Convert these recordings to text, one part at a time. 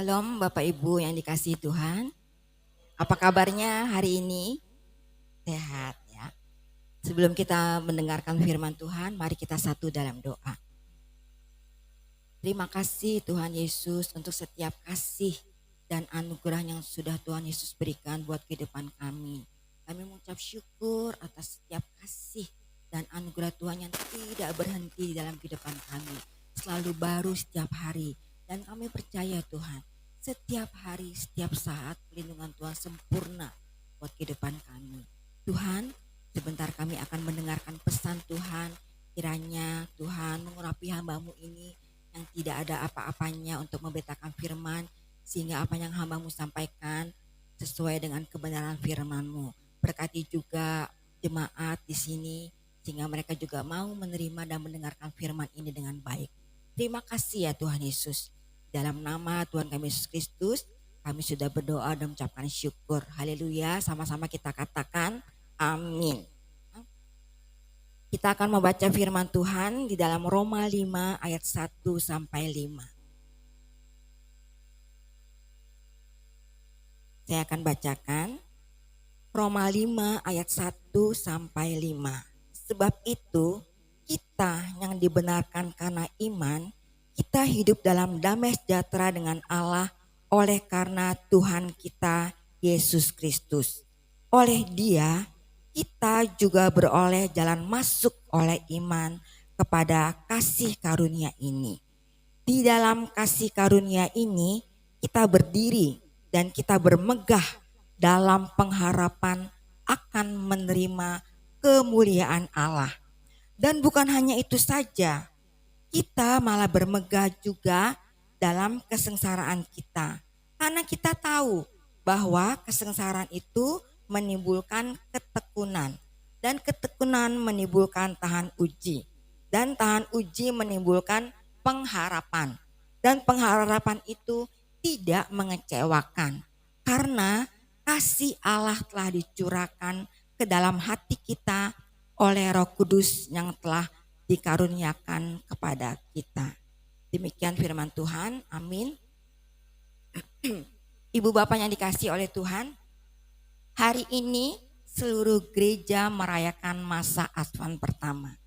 Shalom Bapak Ibu yang dikasihi Tuhan. Apa kabarnya hari ini? Sehat ya. Sebelum kita mendengarkan firman Tuhan, mari kita satu dalam doa. Terima kasih Tuhan Yesus untuk setiap kasih dan anugerah yang sudah Tuhan Yesus berikan buat kehidupan kami. Kami mengucap syukur atas setiap kasih dan anugerah Tuhan yang tidak berhenti dalam kehidupan kami. Selalu baru setiap hari. Dan kami percaya Tuhan, setiap hari, setiap saat perlindungan Tuhan sempurna buat kehidupan kami. Tuhan, sebentar kami akan mendengarkan pesan Tuhan. Kiranya Tuhan mengurapi hamba-Mu ini yang tidak ada apa-apanya untuk memberitakan firman. Sehingga apa yang hamba-Mu sampaikan sesuai dengan kebenaran firman-Mu. Berkati juga jemaat di sini sehingga mereka juga mau menerima dan mendengarkan firman ini dengan baik. Terima kasih ya Tuhan Yesus. Dalam nama Tuhan kami Yesus Kristus, kami sudah berdoa dan mengucapkan syukur. Haleluya, sama-sama kita katakan amin. Kita akan membaca firman Tuhan di dalam Roma 5 ayat 1 sampai 5. Saya akan bacakan Roma 5 ayat 1 sampai 5. Sebab itu kita yang dibenarkan karena iman, kita hidup dalam damai sejahtera dengan Allah oleh karena Tuhan kita Yesus Kristus. Oleh Dia kita juga beroleh jalan masuk oleh iman kepada kasih karunia ini. Di dalam kasih karunia ini kita berdiri dan kita bermegah dalam pengharapan akan menerima kemuliaan Allah. Dan bukan hanya itu saja, kita malah bermegah juga dalam kesengsaraan kita. Karena kita tahu bahwa kesengsaraan itu menimbulkan ketekunan. Dan ketekunan menimbulkan tahan uji. Dan tahan uji menimbulkan pengharapan. Dan pengharapan itu tidak mengecewakan. Karena kasih Allah telah dicurahkan ke dalam hati kita oleh Roh Kudus yang telah dikaruniakan kepada kita. Demikian firman Tuhan, amin. Ibu bapak yang dikasihi oleh Tuhan, hari ini seluruh gereja merayakan masa Advent pertama.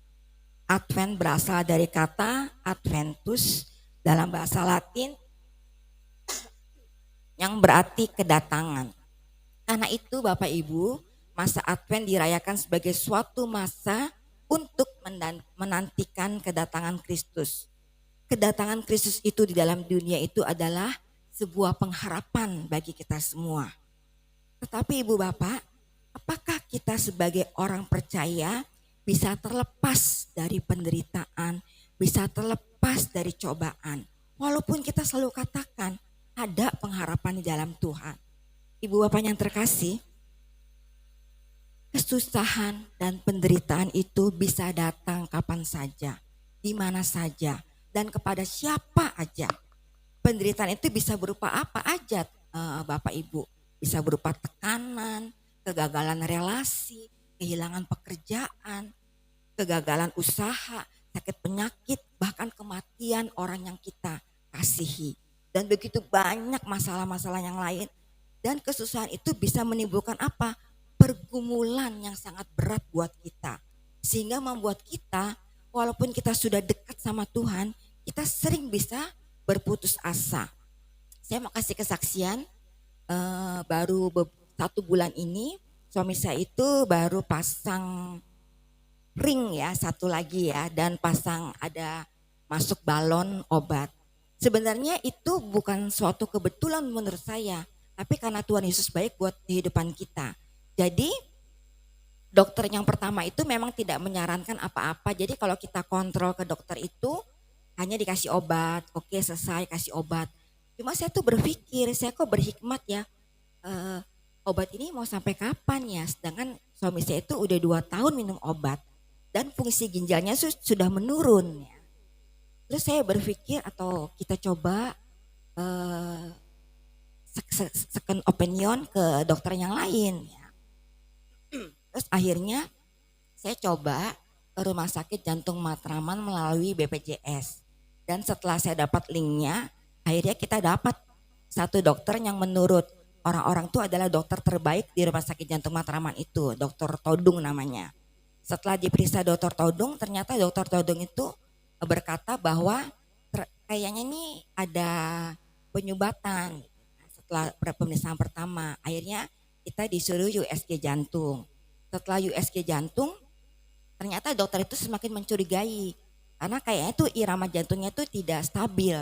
Advent berasal dari kata Adventus dalam bahasa Latin yang berarti kedatangan. Karena itu Bapak Ibu, masa Advent dirayakan sebagai suatu masa untuk menantikan kedatangan Kristus. Kedatangan Kristus itu di dalam dunia itu adalah sebuah pengharapan bagi kita semua. Tetapi Ibu Bapak, apakah kita sebagai orang percaya bisa terlepas dari penderitaan, bisa terlepas dari cobaan? Walaupun kita selalu katakan ada pengharapan di dalam Tuhan. Ibu Bapak yang terkasih, kesusahan dan penderitaan itu bisa datang kapan saja, di mana saja, dan kepada siapa aja. Penderitaan itu bisa berupa apa aja Bapak Ibu. Bisa berupa tekanan, kegagalan relasi, kehilangan pekerjaan, kegagalan usaha, sakit penyakit, bahkan kematian orang yang kita kasihi. Dan begitu banyak masalah-masalah yang lain. Dan kesusahan itu bisa menimbulkan apa? Pergumulan yang sangat berat buat kita. Sehingga membuat kita, walaupun kita sudah dekat sama Tuhan, kita sering bisa berputus asa. Saya mau kasih kesaksian, baru 1 bulan ini, suami saya itu baru pasang ring ya, satu lagi ya, dan pasang ada masuk balon obat. Sebenarnya itu bukan suatu kebetulan menurut saya, tapi karena Tuhan Yesus baik buat kehidupan kita. Jadi dokter yang pertama itu memang tidak menyarankan apa-apa. Jadi kalau kita kontrol ke dokter itu hanya dikasih obat, oke selesai kasih obat. Cuma saya tuh berpikir, saya kok berhikmat ya, obat ini mau sampai kapan ya? Sedangkan suami saya itu udah 2 tahun minum obat dan fungsi ginjalnya sudah menurun. Ya. Terus saya berpikir atau kita coba second opinion ke dokter yang lain. Ya. Terus akhirnya saya coba ke rumah sakit jantung Matraman melalui BPJS. Dan setelah saya dapat linknya, akhirnya kita dapat satu dokter yang menurut orang-orang itu adalah dokter terbaik di Rumah Sakit Jantung Matraman itu, Dokter Todung namanya. Setelah diperiksa Dokter Todung, ternyata Dokter Todung itu berkata bahwa kayaknya ini ada penyumbatan. Setelah pemeriksaan pertama, akhirnya kita disuruh USG jantung. Setelah USG jantung, ternyata dokter itu semakin mencurigai karena kayaknya tuh irama jantungnya tuh tidak stabil.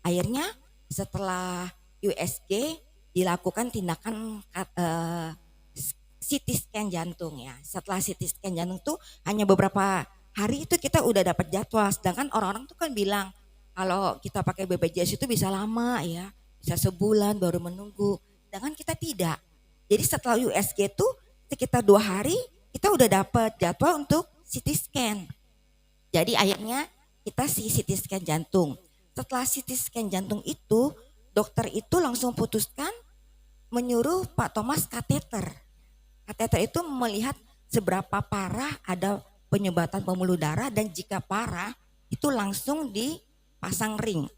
Akhirnya setelah USG dilakukan tindakan CT scan jantung ya. Setelah CT scan jantung tuh hanya beberapa hari itu kita udah dapat jadwal. Sedangkan orang-orang tuh kan bilang kalau kita pakai BPJS itu bisa lama ya, bisa sebulan baru menunggu. Sedangkan kita tidak. Jadi setelah USG tuh sekitar 2 hari kita udah dapat jadwal untuk CT scan. Jadi akhirnya kita CT scan jantung. Setelah CT scan jantung itu, dokter itu langsung putuskan menyuruh Pak Thomas kateter. Kateter itu melihat seberapa parah ada penyumbatan pembuluh darah dan jika parah itu langsung dipasang ring.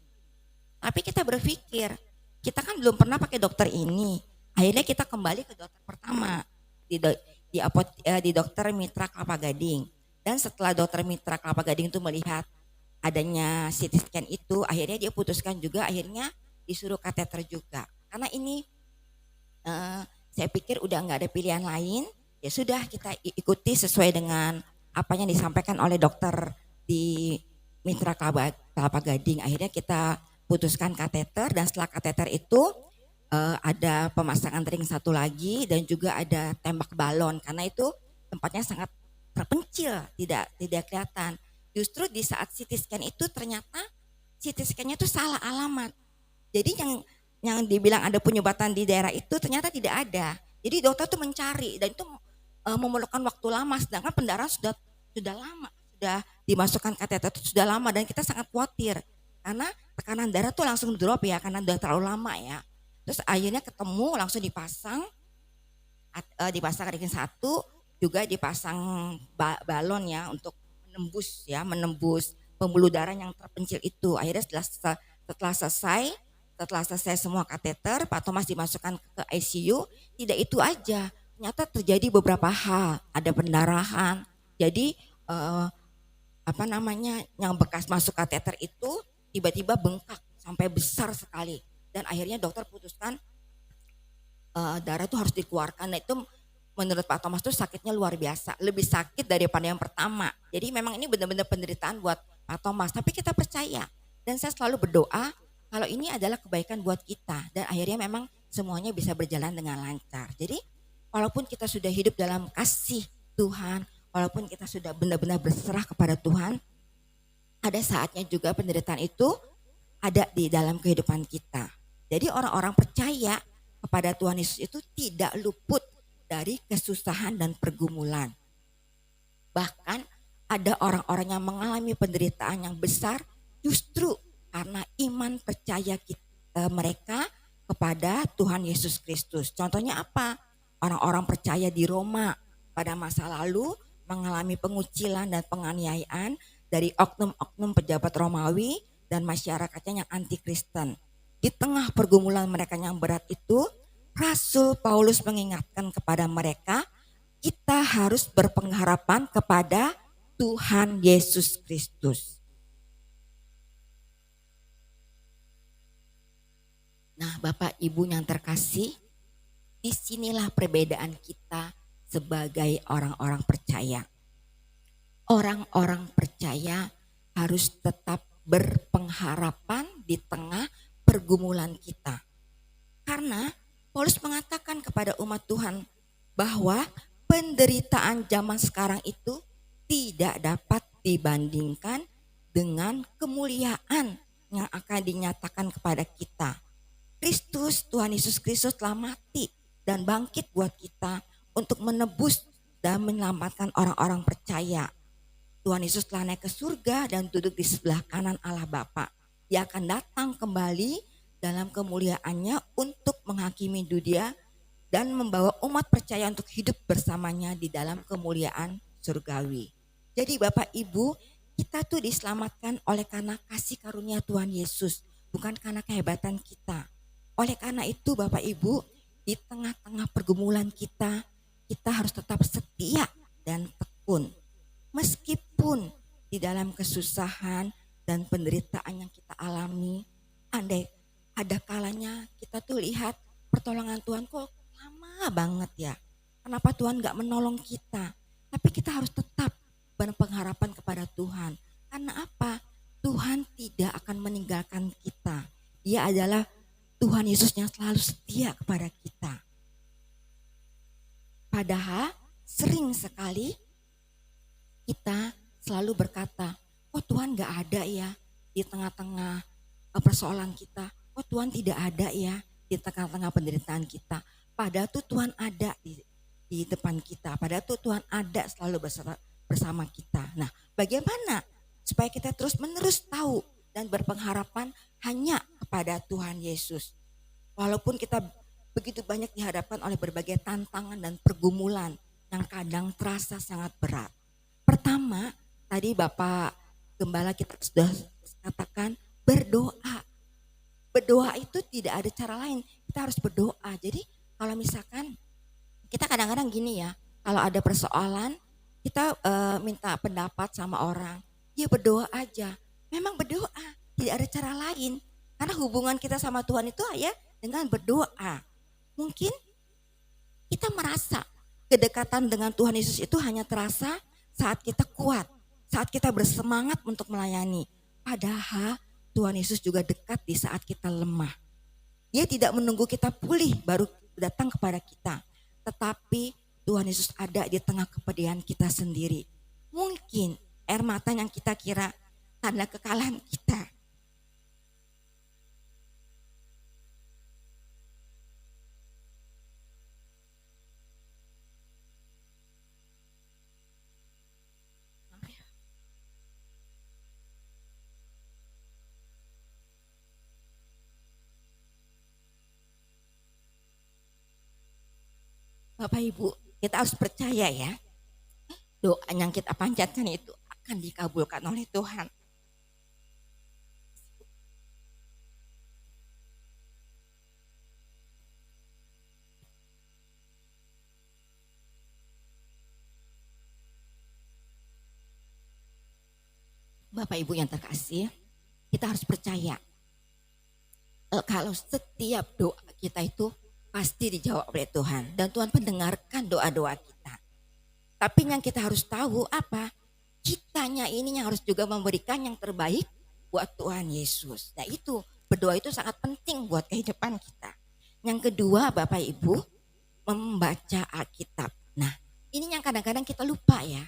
Tapi kita berpikir, kita kan belum pernah pakai dokter ini. Akhirnya kita kembali ke dokter pertama di dokter Mitra Kelapa Gading. Dan setelah dokter Mitra Kelapa Gading itu melihat adanya CT scan itu, akhirnya dia putuskan juga akhirnya disuruh kateter juga. Karena ini saya pikir udah nggak ada pilihan lain, ya sudah kita ikuti sesuai dengan apa yang disampaikan oleh dokter di Mitra Kelapa Gading. Akhirnya kita putuskan kateter dan setelah kateter itu ada pemasangan ring satu lagi dan juga ada tembak balon karena itu tempatnya sangat terpencil, tidak kelihatan. Justru di saat CT scan itu ternyata CT scan-nya itu salah alamat. Jadi yang dibilang ada penyumbatan di daerah itu ternyata tidak ada. Jadi dokter tuh mencari dan itu memerlukan waktu lama sedangkan pendarahan sudah lama, sudah dimasukkan kateter itu sudah lama dan kita sangat khawatir karena tekanan darah tuh langsung drop ya karena udah terlalu lama ya. Terus akhirnya ketemu langsung dipasang ring satu juga dipasang balon ya untuk menembus pembuluh darah yang terpencil itu. Akhirnya setelah selesai semua kateter, Pak Thomas dimasukkan ke ICU. Tidak itu aja, ternyata terjadi beberapa hal, ada pendarahan. Jadi yang bekas masuk kateter itu tiba-tiba bengkak sampai besar sekali. Dan akhirnya dokter putuskan darah itu harus dikeluarkan. Nah itu menurut Pak Thomas itu sakitnya luar biasa. Lebih sakit daripada yang pertama. Jadi memang ini benar-benar penderitaan buat Pak Thomas. Tapi kita percaya. Dan saya selalu berdoa kalau ini adalah kebaikan buat kita. Dan akhirnya memang semuanya bisa berjalan dengan lancar. Jadi walaupun kita sudah hidup dalam kasih Tuhan. Walaupun kita sudah benar-benar berserah kepada Tuhan. Ada saatnya juga penderitaan itu ada di dalam kehidupan kita. Jadi orang-orang percaya kepada Tuhan Yesus itu tidak luput dari kesusahan dan pergumulan. Bahkan ada orang-orang yang mengalami penderitaan yang besar justru karena iman percaya mereka kepada Tuhan Yesus Kristus. Contohnya apa? Orang-orang percaya di Roma pada masa lalu mengalami pengucilan dan penganiayaan dari oknum-oknum pejabat Romawi dan masyarakatnya yang anti Kristen. Di tengah pergumulan mereka yang berat itu, Rasul Paulus mengingatkan kepada mereka, kita harus berpengharapan kepada Tuhan Yesus Kristus. Nah, Bapak Ibu yang terkasih, disinilah perbedaan kita sebagai orang-orang percaya. Orang-orang percaya harus tetap berpengharapan di tengah pergumulan kita. Karena Paulus mengatakan kepada umat Tuhan bahwa penderitaan zaman sekarang itu tidak dapat dibandingkan dengan kemuliaan yang akan dinyatakan kepada kita. Kristus, Tuhan Yesus Kristus telah mati dan bangkit buat kita untuk menebus dan menyelamatkan orang-orang percaya. Tuhan Yesus telah naik ke surga dan duduk di sebelah kanan Allah Bapa. Dia akan datang kembali dalam kemuliaannya untuk menghakimi dunia dan membawa umat percaya untuk hidup bersamanya di dalam kemuliaan surgawi. Jadi Bapak Ibu, kita tuh diselamatkan oleh karena kasih karunia Tuhan Yesus, bukan karena kehebatan kita. Oleh karena itu Bapak Ibu, di tengah-tengah pergumulan kita, kita harus tetap setia dan tekun. Meskipun di dalam kesusahan dan penderitaan yang kita alami, andai ada kalanya kita tuh lihat pertolongan Tuhan kok lama banget ya. Kenapa Tuhan gak menolong kita? Tapi kita harus tetap berpengharapan kepada Tuhan. Karena apa? Tuhan tidak akan meninggalkan kita. Dia adalah Tuhan Yesus yang selalu setia kepada kita. Padahal sering sekali kita selalu berkata, oh Tuhan gak ada ya di tengah-tengah persoalan kita. Oh Tuhan tidak ada ya di tengah-tengah penderitaan kita. Padahal tuh Tuhan ada di depan kita. Padahal tuh Tuhan ada selalu bersama kita. Nah, bagaimana supaya kita terus menerus tahu dan berpengharapan hanya kepada Tuhan Yesus. Walaupun kita begitu banyak dihadapkan oleh berbagai tantangan dan pergumulan yang kadang terasa sangat berat. Pertama, tadi Bapak Gembala kita sudah katakan berdoa. Berdoa itu tidak ada cara lain, kita harus berdoa. Jadi kalau misalkan kita kadang-kadang gini ya, kalau ada persoalan kita minta pendapat sama orang, ya berdoa aja. Memang berdoa, tidak ada cara lain. Karena hubungan kita sama Tuhan itu ya dengan berdoa. Mungkin kita merasa kedekatan dengan Tuhan Yesus itu hanya terasa saat kita kuat, saat kita bersemangat untuk melayani. Padahal Tuhan Yesus juga dekat di saat kita lemah. Dia tidak menunggu kita pulih baru datang kepada kita. Tetapi Tuhan Yesus ada di tengah kepedihan kita sendiri. Mungkin air mata yang kita kira tanda kekalahan kita. Bapak Ibu, kita harus percaya ya, doa yang kita panjatkan itu akan dikabulkan oleh Tuhan. Bapak Ibu yang terkasih, kita harus percaya kalau setiap doa kita itu pasti dijawab oleh Tuhan dan Tuhan mendengarkan doa-doa kita. Tapi yang kita harus tahu apa? Kitanya ini yang harus juga memberikan yang terbaik buat Tuhan Yesus. Nah itu, berdoa itu sangat penting buat kehidupan kita. Yang kedua Bapak Ibu, membaca Alkitab. Nah ini yang kadang-kadang kita lupa ya.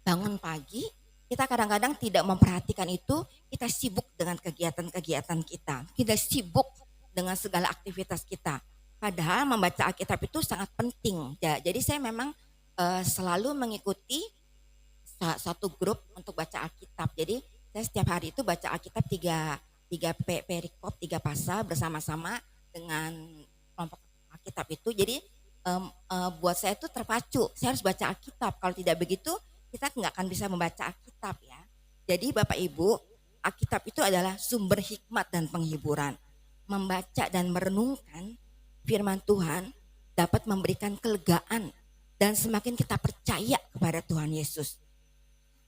Bangun pagi, kita kadang-kadang tidak memperhatikan itu, kita sibuk dengan kegiatan-kegiatan kita. Kita sibuk dengan segala aktivitas kita. Padahal membaca Alkitab itu sangat penting. Jadi saya memang selalu mengikuti satu grup untuk baca Alkitab. Jadi saya setiap hari itu baca Alkitab tiga perikop, 3 pasal bersama-sama dengan kelompok Alkitab itu. Jadi buat saya itu terpacu. Saya harus baca Alkitab. Kalau tidak begitu kita nggak akan bisa membaca Alkitab ya. Jadi Bapak Ibu, Alkitab itu adalah sumber hikmat dan penghiburan. Membaca dan merenungkan firman Tuhan dapat memberikan kelegaan dan semakin kita percaya kepada Tuhan Yesus.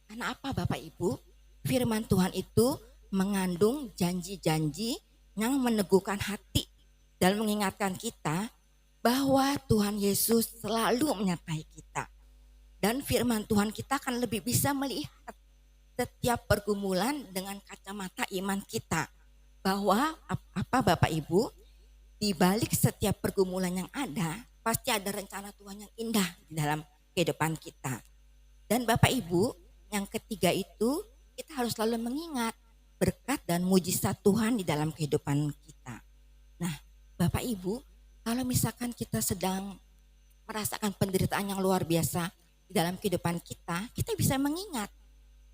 Karena apa Bapak Ibu? Firman Tuhan itu mengandung janji-janji yang meneguhkan hati dan mengingatkan kita bahwa Tuhan Yesus selalu menyertai kita. Dan firman Tuhan kita akan lebih bisa melihat setiap pergumulan dengan kacamata iman kita. Bahwa apa Bapak Ibu, di balik setiap pergumulan yang ada, pasti ada rencana Tuhan yang indah di dalam kehidupan kita. Dan Bapak Ibu, yang ketiga itu kita harus selalu mengingat berkat dan mujizat Tuhan di dalam kehidupan kita. Nah Bapak Ibu, kalau misalkan kita sedang merasakan penderitaan yang luar biasa di dalam kehidupan kita, kita bisa mengingat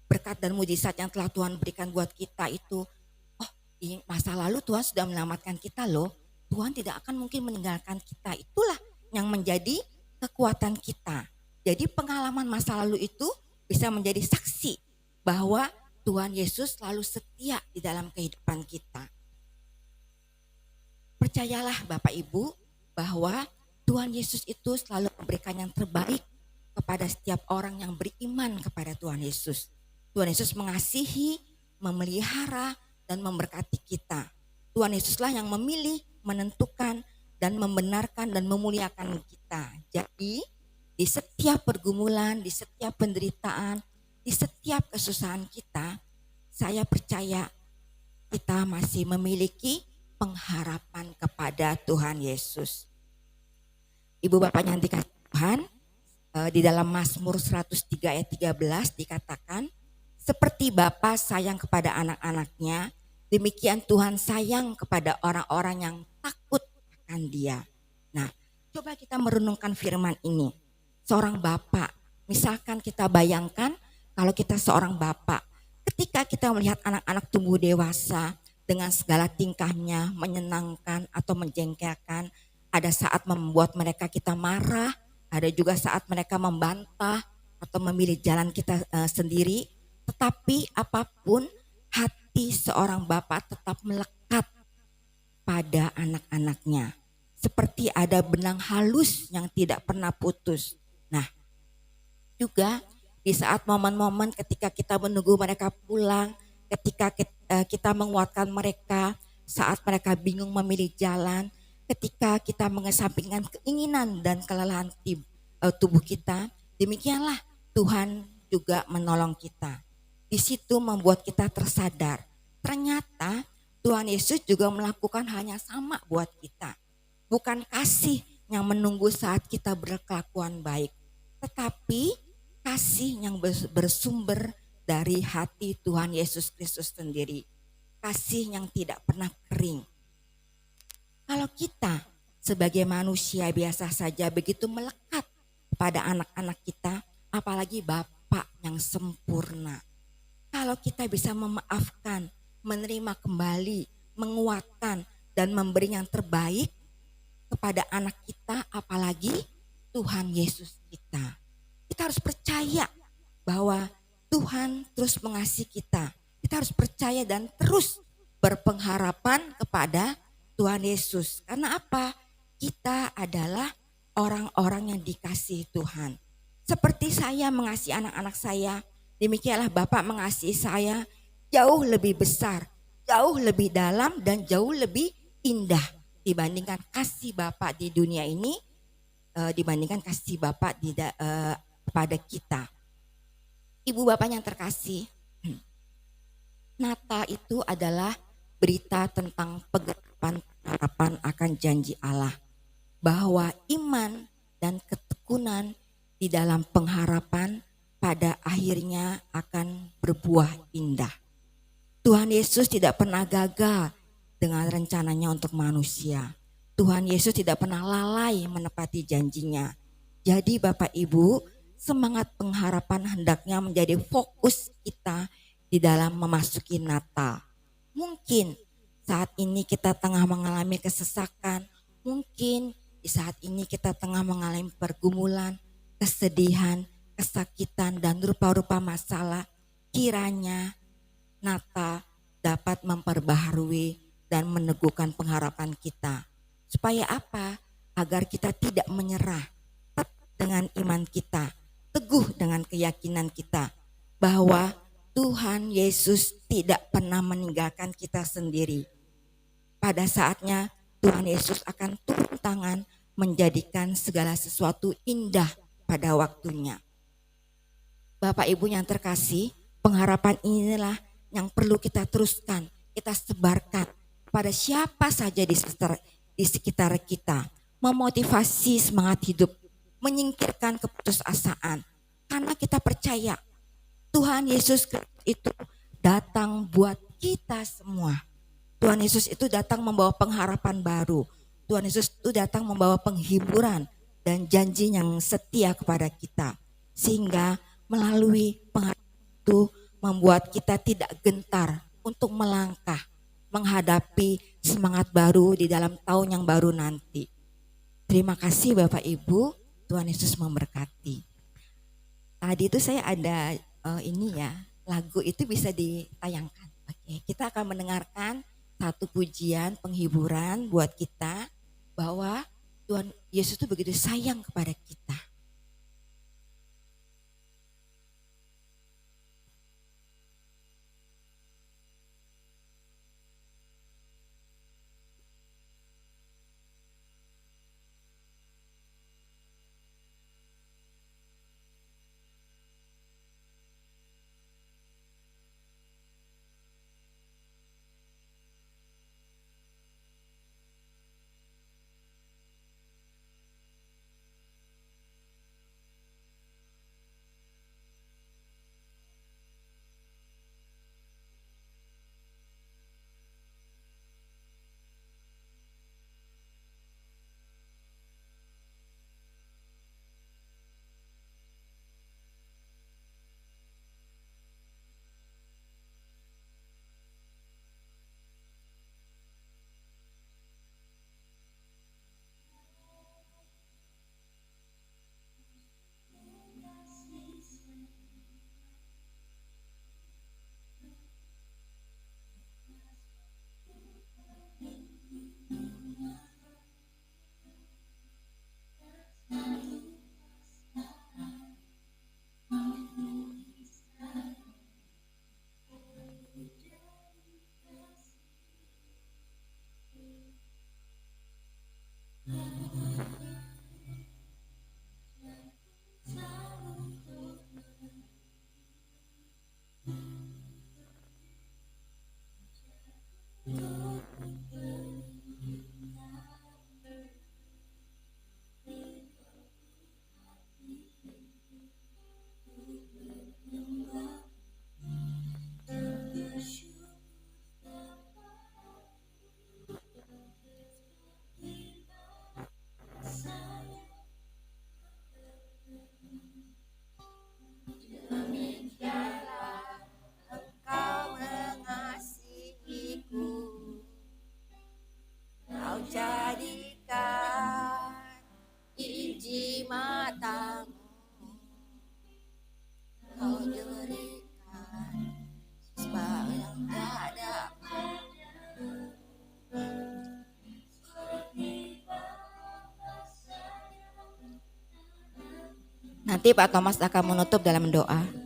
berkat dan mujizat yang telah Tuhan berikan buat kita itu. Oh di masa lalu Tuhan sudah menyelamatkan kita loh. Tuhan tidak akan mungkin meninggalkan kita. Itulah yang menjadi kekuatan kita. Jadi pengalaman masa lalu itu bisa menjadi saksi bahwa Tuhan Yesus selalu setia di dalam kehidupan kita. percayalah Bapak Ibu bahwa Tuhan Yesus itu selalu memberikan yang terbaik kepada setiap orang yang beriman kepada Tuhan Yesus. Tuhan Yesus mengasihi, memelihara, dan memberkati kita. Tuhan Yesuslah yang memilih, menentukan, dan membenarkan dan memuliakan kita. Jadi di setiap pergumulan, di setiap penderitaan, di setiap kesusahan kita, saya percaya kita masih memiliki pengharapan kepada Tuhan Yesus. Ibu Bapak yang dikasihi Tuhan, di dalam Mazmur 103 ayat 13 dikatakan, seperti Bapa sayang kepada anak-anaknya, demikian Tuhan sayang kepada orang-orang yang takut akan Dia. Nah, coba kita merenungkan firman ini. Seorang bapak, misalkan kita bayangkan kalau kita seorang bapak, ketika kita melihat anak-anak tumbuh dewasa dengan segala tingkahnya menyenangkan atau menjengkelkan, ada saat membuat mereka kita marah, ada juga saat mereka membantah atau memilih jalan kita sendiri. Tetapi apapun, hati seorang bapak tetap melekat pada anak-anaknya. Seperti ada benang halus yang tidak pernah putus. Nah, juga di saat momen-momen ketika kita menunggu mereka pulang, ketika kita menguatkan mereka saat mereka bingung memilih jalan, ketika kita mengesampingkan keinginan dan kelelahan tubuh kita, demikianlah Tuhan juga menolong kita. Di situ membuat kita tersadar, ternyata Tuhan Yesus juga melakukan hal yang sama buat kita. Bukan kasih yang menunggu saat kita berkelakuan baik, tetapi kasih yang bersumber dari hati Tuhan Yesus Kristus sendiri. Kasih yang tidak pernah kering. Kalau kita sebagai manusia biasa saja begitu melekat pada anak-anak kita, apalagi Bapa yang sempurna. Kalau kita bisa memaafkan, menerima kembali, menguatkan, dan memberi yang terbaik kepada anak kita, apalagi Tuhan Yesus kita. Kita harus percaya bahwa Tuhan terus mengasihi kita. Kita harus percaya dan terus berpengharapan kepada Tuhan Yesus. Karena apa? Kita adalah orang-orang yang dikasihi Tuhan. Seperti saya mengasihi anak-anak saya, demikianlah Bapak mengasihi saya jauh lebih besar, jauh lebih dalam, dan jauh lebih indah dibandingkan kasih Bapak di dunia ini, dibandingkan kasih Bapak kepada kita. Ibu Bapak yang terkasih, Natal itu adalah berita tentang pengharapan akan janji Allah, bahwa iman dan ketekunan di dalam pengharapan pada akhirnya akan berbuah indah. Tuhan Yesus tidak pernah gagal dengan rencananya untuk manusia. Tuhan Yesus tidak pernah lalai menepati janjinya. Jadi Bapak Ibu, semangat pengharapan hendaknya menjadi fokus kita di dalam memasuki Natal. Mungkin saat ini kita tengah mengalami kesesakan, mungkin di saat ini kita tengah mengalami pergumulan, kesedihan, kesakitan, dan rupa-rupa masalah. Kiranya Natal dapat memperbaharui dan meneguhkan pengharapan kita. Supaya apa? Agar kita tidak menyerah, tetap dengan iman kita, teguh dengan keyakinan kita bahwa Tuhan Yesus tidak pernah meninggalkan kita sendiri. Pada saatnya Tuhan Yesus akan turun tangan menjadikan segala sesuatu indah pada waktunya. Bapak Ibu yang terkasih, pengharapan inilah yang perlu kita teruskan, kita sebarkan pada siapa saja di sekitar kita. Memotivasi semangat hidup, menyingkirkan keputusasaan. Karena kita percaya Tuhan Yesus itu datang buat kita semua. Tuhan Yesus itu datang membawa pengharapan baru. Tuhan Yesus itu datang membawa penghiburan dan janji yang setia kepada kita. Sehingga melalui pengharapan itu membuat kita tidak gentar untuk melangkah menghadapi semangat baru di dalam tahun yang baru nanti. Terima kasih Bapak Ibu, Tuhan Yesus memberkati. Tadi itu saya ada ini ya, lagu itu bisa ditayangkan. Oke, kita akan mendengarkan satu pujian penghiburan buat kita bahwa Tuhan Yesus itu begitu sayang kepada kita. Engkau mengasihiku, kau jadikan biji matamu, kau berikan sebab yang tak dapat. Nanti Pak Thomas akan menutup dalam doa.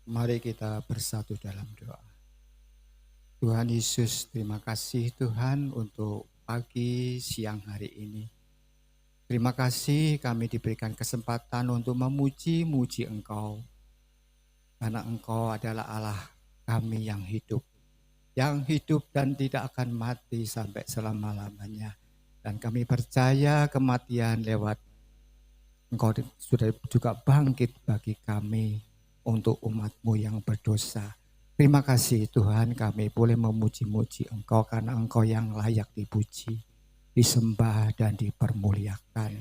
Mari kita bersatu dalam doa. Tuhan Yesus, terima kasih Tuhan untuk pagi siang hari ini. Terima kasih kami diberikan kesempatan untuk memuji-muji Engkau. Karena Engkau adalah Allah kami yang hidup dan tidak akan mati sampai selama-lamanya. Dan kami percaya kematian lewat Engkau sudah juga bangkit bagi kami untuk umat-Mu yang berdosa. Terima kasih Tuhan, kami boleh memuji-muji Engkau karena Engkau yang layak dipuji, disembah dan dipermuliakan.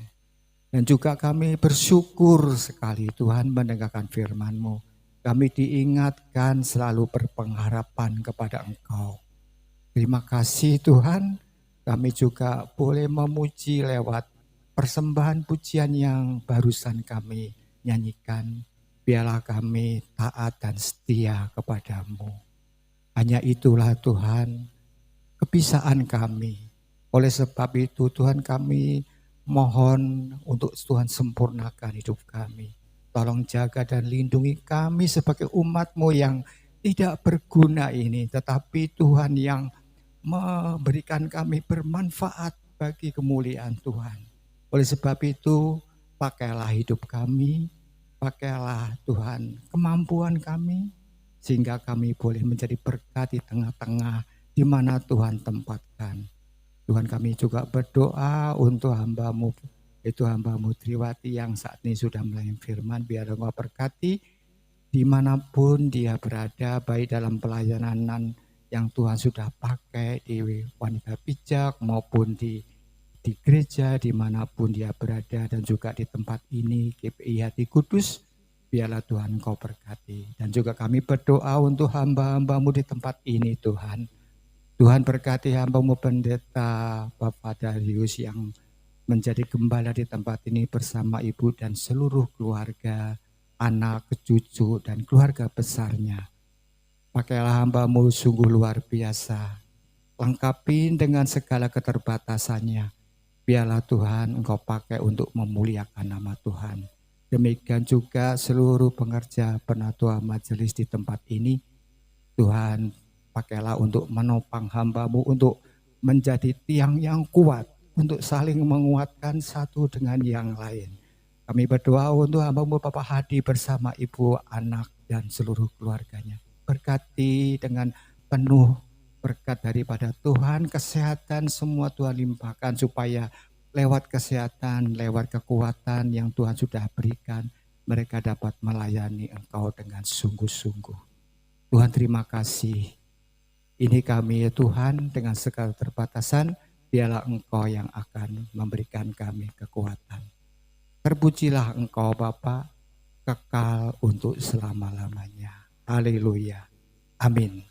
Dan juga kami bersyukur sekali Tuhan mendengarkan firman-Mu. Kami diingatkan selalu berpengharapan kepada Engkau. Terima kasih Tuhan, kami juga boleh memuji lewat persembahan pujian yang barusan kami nyanyikan. Biarlah kami taat dan setia kepadamu. Hanya itulah Tuhan kebiasaan kami. Oleh sebab itu Tuhan kami mohon untuk Tuhan sempurnakan hidup kami. Tolong jaga dan lindungi kami sebagai umat-Mu yang tidak berguna ini. Tetapi Tuhan yang memberikan kami bermanfaat bagi kemuliaan Tuhan. Oleh sebab itu, pakailah hidup kami, pakailah Tuhan kemampuan kami, sehingga kami boleh menjadi berkat di tengah-tengah di mana Tuhan tempatkan. Tuhan kami juga berdoa untuk hamba-Mu, itu hamba-Mu Triwati yang saat ini sudah melayani firman, biar Engkau berkati dimanapun dia berada, baik dalam pelayanan yang Tuhan sudah pakai di Wanita Bijak maupun di gereja dimanapun dia berada dan juga di tempat ini GPI Hati Kudus, biarlah Tuhan Engkau berkati. Dan juga kami berdoa untuk hamba-hamba-Mu di tempat ini Tuhan. Tuhan berkati hamba-Mu Pendeta Bapak Darius yang menjadi gembala di tempat ini bersama ibu dan seluruh keluarga, anak, cucu dan keluarga besarnya. Pakailah hamba-Mu sungguh luar biasa, lengkapi dengan segala keterbatasannya. Biarlah Tuhan Engkau pakai untuk memuliakan nama Tuhan. Demikian juga seluruh pengerja penatua majelis di tempat ini. Tuhan pakailah untuk menopang hamba-Mu untuk menjadi tiang yang kuat, untuk saling menguatkan satu dengan yang lain. Kami berdoa untuk hamba-Mu Bapak Hadi bersama ibu, anak dan seluruh keluarganya. Berkati dengan penuh berkat daripada Tuhan, kesehatan semua Tuhan limpahkan supaya lewat kesehatan, lewat kekuatan yang Tuhan sudah berikan, mereka dapat melayani Engkau dengan sungguh-sungguh. Tuhan terima kasih. Ini kami ya Tuhan dengan segala terbatasan, biarlah Engkau yang akan memberikan kami kekuatan. Terpujilah Engkau Bapa, kekal untuk selama-lamanya. Haleluya. Amin.